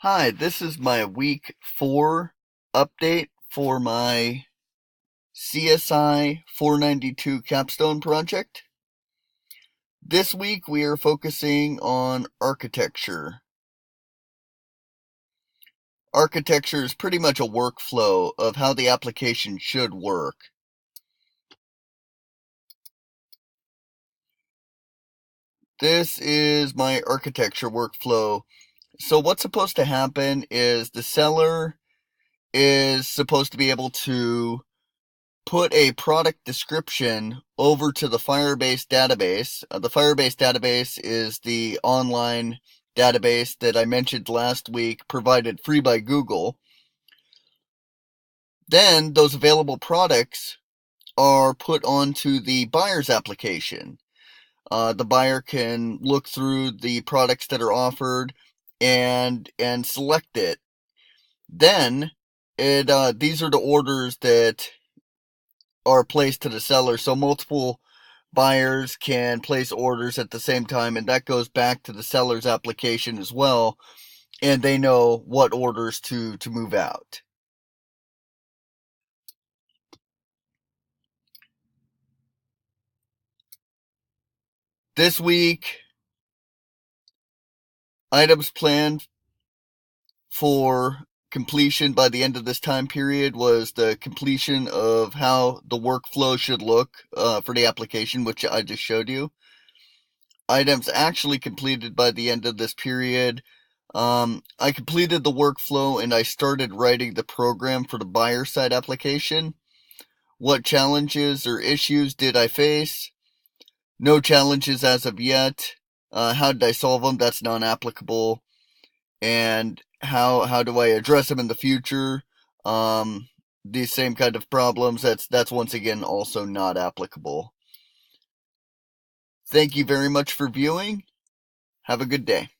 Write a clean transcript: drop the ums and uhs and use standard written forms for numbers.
Hi, this is my week 4 update for my CSI 492 Capstone project. This week we are focusing on architecture. Architecture is pretty much a workflow of how the application should work. This is my architecture workflow. So what's supposed to happen is the seller is supposed to be able to put a product description over to the Firebase database. The Firebase database is the online database that I mentioned last week, provided free by Google. Then those available products are put onto the buyer's application. The buyer can look through the products that are offered and select it. Then these are the orders that are placed to the seller, so multiple buyers can place orders at the same time, and that goes back to the seller's application as well, and they know what orders to move out. This week, items planned for completion by the end of this time period was the completion of how the workflow should look for the application, which I just showed you. Items actually completed by the end of this period. I completed the workflow and I started writing the program for the buyer side application. What challenges or issues did I face? No challenges as of yet. How did I solve them? That's non-applicable. And how do I address them in the future? These same kind of problems. That's once again also not applicable. Thank you very much for viewing. Have a good day.